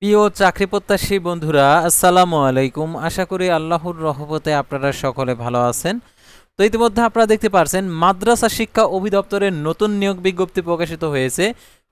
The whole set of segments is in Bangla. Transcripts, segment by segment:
প্রিয় চাকরি প্রত্যাশী বন্ধুরা, আসসালামু আলাইকুম। আশা করি আল্লাহর রহমতে আপনারা সকলে ভালো আছেন। তো ইতিমধ্যে আপনারা দেখতে পারছেন মাদ্রাসা শিক্ষা অধিদপ্তরের নতুন নিয়োগ বিজ্ঞপ্তি প্রকাশিত হয়েছে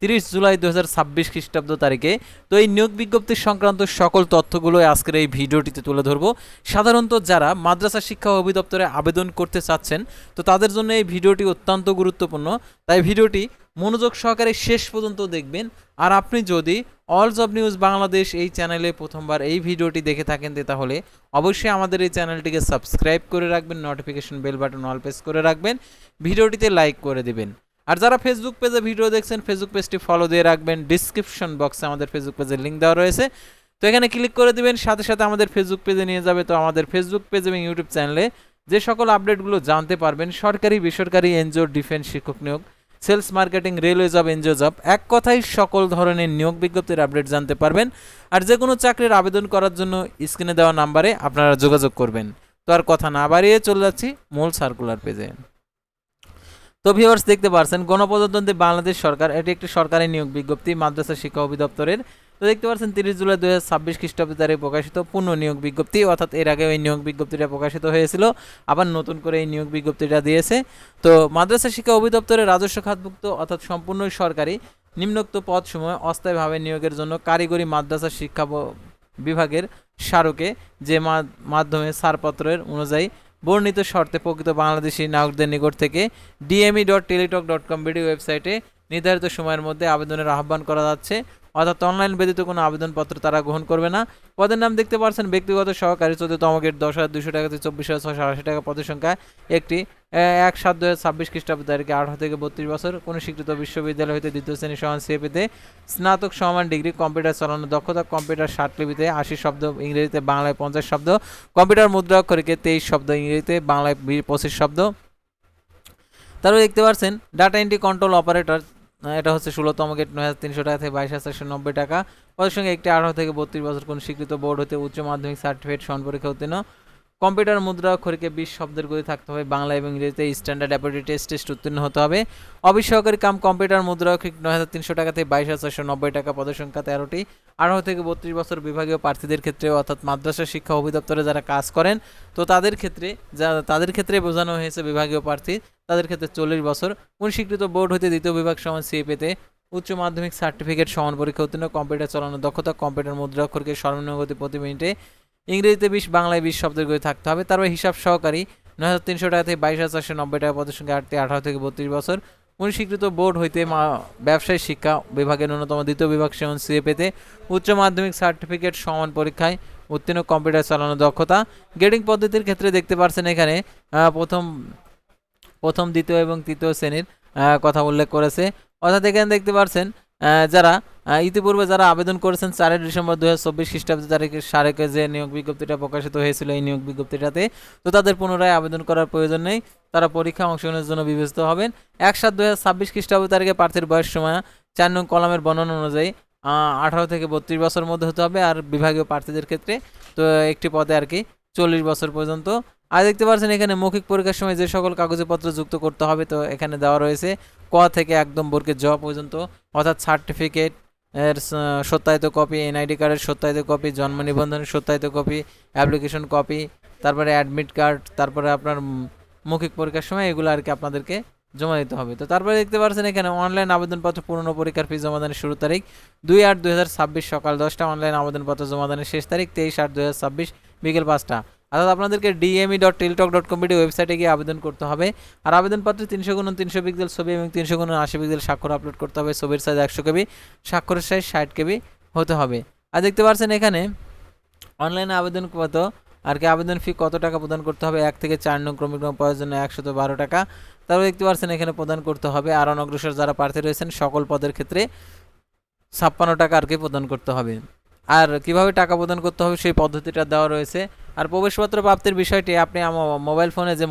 30 জুলাই 2026 খ্রিস্টাব্দ তারিখে। তো এই নিয়োগ বিজ্ঞপ্তি সংক্রান্ত সকল তথ্যগুলো আজকের এই ভিডিওটিতে তুলে ধরবো। সাধারণত যারা মাদ্রাসা শিক্ষা অধিদপ্তরে আবেদন করতে চাচ্ছেন, তো তাদের জন্য এই ভিডিওটি অত্যন্ত গুরুত্বপূর্ণ। তাই ভিডিওটি মনোযোগ সহকারে শেষ পর্যন্ত দেখবেন। আর আপনি যদি অল জব নিউজ বাংলাদেশ এই চ্যানেলে প্রথমবার এই ভিডিওটি দেখে থাকেন, তাহলে অবশ্যই আমাদের এই চ্যানেলটিকে সাবস্ক্রাইব করে রাখবেন, notification bell button all press করে রাখবেন, ভিডিওটিতে লাইক করে দিবেন। আর যারা ফেসবুক পেজে ভিডিও দেখছেন, ফেসবুক পেজটি ফলো দিয়ে রাখবেন। ডিসক্রিপশন বক্সে আমাদের ফেসবুক পেজের লিঙ্ক দেওয়া রয়েছে, তো এখানে ক্লিক করে দিবেন, সাথে সাথে আমাদের ফেসবুক পেজে নিয়ে যাবে। তো আমাদের ফেসবুক পেজ এবং ইউটিউব চ্যানেলে যে সকল আপডেটগুলো জানতে পারবেন, সরকারি বেসরকারি এনজিও, ডিফেন্স, শিক্ষক নিয়োগ, sales, marketing, railway job, NGO job, এক কথায় সকল ধরনের নিয়োগ বিজ্ঞপ্তির আপডেট জানতে পারবেন। আর যে কোনো চাকরির আবেদন করার জন্য স্ক্রিনে দেওয়া নাম্বারে আপনারা যোগাযোগ করবেন। তো আর কথা না বাড়িয়ে চলে যাচ্ছি মূল সার্কুলার পেজে। তো ভিউয়ার্স, দেখতে পাচ্ছেন গণপ্রজাতন্ত্রী বাংলাদেশ সরকার, এটি একটি সরকারি নিয়োগ বিজ্ঞপ্তি মাদ্রাসা শিক্ষা অধিদপ্তরের। তো দেখতে পাচ্ছেন 30 জুলাই 2026 খ্রিস্টাব্দ তারিখে প্রকাশিত পূর্ণ নিয়োগ বিজ্ঞপ্তি, অর্থাৎ এর আগে এই নিয়োগ বিজ্ঞপ্তিটা প্রকাশিত হয়েছিল, আবার নতুন করে এই নিয়োগ বিজ্ঞপ্তিটা দিয়েছে। তো মাদ্রাসা শিক্ষা অধিদপ্তরের রাজস্ব খাতভুক্ত অর্থাৎ সম্পূর্ণ সরকারি নিম্নোক্ত পদসমূহ অস্থায়ীভাবে নিয়োগের জন্য কারিগরি মাদ্রাসা শিক্ষা বিভাগের স্মারকে যে মাধ্যমে ছাড়পত্রের অনুযায়ী বর্ণিত শর্তে প্রকৃত বাংলাদেশি নাগরিকদের নিকট থেকে dme.teletalk.com বিডি ওয়েবসাইটে নির্ধারিত সময়ের মধ্যে আবেদনের আহ্বান করা যাচ্ছে, অর্থাৎ অনলাইন ব্যতীত কোনো আবেদনপত্র তারা গ্রহণ করবে না। পদের নাম দেখতে পাচ্ছেন ব্যক্তিগত সহকারী 14তম গেট 10,200 টাকা থেকে 24,680 টাকা, পদের সংখ্যা একটি। 1/7/2026 খ্রিস্টাব্দ তারিখে 18 থেকে 32 বছর, কোনো স্বীকৃত বিশ্ববিদ্যালয় হইতে দ্বিতীয় শ্রেণী সমান সিএপিতে স্নাতক সমান ডিগ্রি, কম্পিউটার চালানোর দক্ষতা, কম্পিউটার লিপিতে 80 শব্দ, ইংরেজিতে বাংলায় 50 শব্দ, কম্পিউটার মুদ্রা অক্ষরিকে 23 শব্দ, ইংরেজিতে বাংলায় 25 শব্দ। তারপরে দেখতে পাচ্ছেন ডাটা এন্ট্রি কন্ট্রোল অপারেটর, এটা হচ্ছে 16তম গেট 9,300 টাকা থেকে 22,490 টাকা, ওদের সঙ্গে একটি 18 থেকে 32 বছর, কোন স্বীকৃত বোর্ড হতে উচ্চ মাধ্যমিক সার্টিফিকেট সমান পরীক্ষা উত্তীর্ণ, কম্পিউটার মুদ্রা অক্ষরিকে 20 শব্দের গতি থাকতে হবে, বাংলা এবং ইংরেজিতে স্ট্যান্ডার্ড অ্যাপটিটিউড টেস্ট উত্তীর্ণ হতে হবে। অফিস সহকারী কাম কম্পিউটার মুদ্রা অক্ষরিক 9,300 টাকা থেকে 22,490 টাকা, পদের সংখ্যা 13টি। 18 থেকে 32 বছর বিভাগীয় প্রার্থীদের ক্ষেত্রে, অর্থাৎ মাদ্রাসা শিক্ষা অধিদপ্তরে যারা কাজ করেন, তো তাদের ক্ষেত্রে বোঝানো হয়েছে বিভাগীয় প্রার্থী, তাদের ক্ষেত্রে 40 বছর, কোন স্বীকৃত বোর্ড হতে দ্বিতীয় বিভাগ সমান সিএপিতে উচ্চ মাধ্যমিক সার্টিফিকেট সমান পরীক্ষা উত্তীর্ণ, কম্পিউটার চালানোর দক্ষতা, কম্পিউটার মুদ্রা অক্ষরকে সর্বনিম্ন গতি প্রতি মিনিটে ইংরেজিতে 20, বাংলায় 20 শব্দের গতি থাকতে হবে। তারপরে হিসাব সহকারী 9,300 টাকা থেকে 22,490 টাকা, পদের সংখ্যা 18 থেকে 32 বছর, কোন স্বীকৃত বোর্ড হইতে ব্যবসায় শিক্ষা বিভাগের ন্যূনতম দ্বিতীয় বিভাগ সমান সিএপিতে উচ্চ মাধ্যমিক সার্টিফিকেট সমান পরীক্ষায় উত্তীর্ণ, কম্পিউটার চালানোর দক্ষতা। গ্রেডিং পদ্ধতির ক্ষেত্রে দেখতে পাচ্ছেন এখানে প্রথম দ্বিতীয় এবং তৃতীয় শ্রেণীর কথা উল্লেখ করেছে, অর্থাৎ এখানে দেখতে পাচ্ছেন যারা ইতিপূর্বে যারা আবেদন করেছেন 4 ডিসেম্বর 2024 খ্রিস্টাব্দ তারিখে সারেকে যে নিয়োগ বিজ্ঞপ্তিটা প্রকাশিত হয়েছিল এই নিয়োগ বিজ্ঞপ্তিটাতে, তো তাদের পুনরায় আবেদন করার প্রয়োজন নেই, তারা পরীক্ষা অংশগ্রহণের জন্য বিবেচিত হবেন। 1/7/2026 খ্রিস্টাব্দ তারিখে প্রার্থীর বয়স সময় 4 নং কলামের বর্ণনা অনুযায়ী 18 থেকে 32 বছরের মধ্যে হতে হবে, আর বিভাগীয় প্রার্থীদের ক্ষেত্রে তো একটি পদে আর কি 40 বছর পর্যন্ত। আর দেখতে পাচ্ছেন এখানে মৌখিক পরীক্ষার সময় যে সকল কাগজপত্র যুক্ত করতে হবে, তো এখানে দেওয়া রয়েছে ক থেকে একদম বর্গের জ পর্যন্ত, অর্থাৎ সার্টিফিকেট এর সত্যায়িত কপি, এনআইডি কার্ডের সত্যায়িত কপি, জন্ম নিবন্ধনের সত্যায়িত কপি, অ্যাপ্লিকেশন কপি, তারপরে অ্যাডমিট কার্ড, তারপরে আপনার মৌখিক পরীক্ষার সময় এগুলো আর কি আপনাদেরকে জমা দিতে হবে। তো তারপরে দেখতে পাচ্ছেন এখানে অনলাইন আবেদনপত্র পূর্ণ পরীক্ষার ফি জমাদানের শুরু তারিখ 2/8/2026 সকাল 10টা, অনলাইন আবেদনপত্র জমাদানের শেষ তারিখ 23/8/2026 বিকেল 5টা। অর্থাৎ আপনাদেরকে dme.teletalk.com ওয়েবসাইটে গিয়ে আবেদন করতে হবে। আর আবেদনপত্রে 300x300 পিক্সেল ছবি এবং 300x80 পিক্সেল স্বাক্ষর আপলোড করতে হবে, ছবির সাইজ 100 কেবি, স্বাক্ষরের সাইজ 60 কেবি হতে হবে। আর দেখতে পাচ্ছেন এখানে অনলাইনে আবেদন কত আর কি আবেদন ফি কত টাকা প্রদান করতে হবে, 1 থেকে 4 নং ক্রমিক পাওয়ার জন্য 112 টাকা। তারপর দেখতে পাচ্ছেন এখানে প্রদান করতে হবে আর অনগ্রসর যারা প্রার্থী রয়েছেন সকল পদের ক্ষেত্রে 56 টাকা আর কি প্রদান করতে হবে। আর কিভাবে টাকা প্রদান করতে হবে সেই পদ্ধতিটা দেওয়া রয়েছে। আর প্রবেশপত্র প্রাপ্তির বিষয়টি আপনি মোবাইল ফোনে যে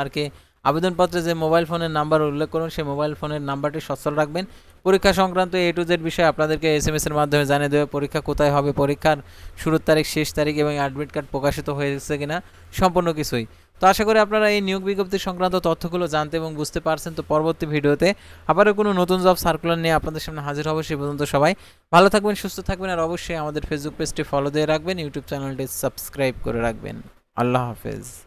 আর কি আবেদনপত্রে যে মোবাইল ফোনের নাম্বার উল্লেখ করুন, সেই মোবাইল ফোনের নাম্বারটি সচল রাখবেন। পরীক্ষা সংক্রান্ত A to Z বিষয়ে আপনাদেরকে SMS এর মাধ্যমে জানিয়ে দেবে, পরীক্ষা কোথায় হবে, পরীক্ষার শুরুর তারিখ, শেষ তারিখ এবং অ্যাডমিট কার্ড প্রকাশিত হয়েছে কিনা, সম্পূর্ণ কিছুই। তো আশা করি আপনারা এই নিয়োগ বিজ্ঞপ্তি সংক্রান্ত তথ্যগুলো জানতে এবং বুঝতে পারছেন। তো পরবর্তী ভিডিওতে আবারও কোনো নতুন জব সার্কুলার নিয়ে আপনাদের সামনে হাজির হব। সে পর্যন্ত সবাই ভালো থাকবেন, সুস্থ থাকবেন, আর অবশ্যই আমাদের ফেসবুক পেজটি ফলো দিয়ে রাখবেন, ইউটিউব চ্যানেলটি সাবস্ক্রাইব করে রাখবেন। আল্লাহ হাফেজ।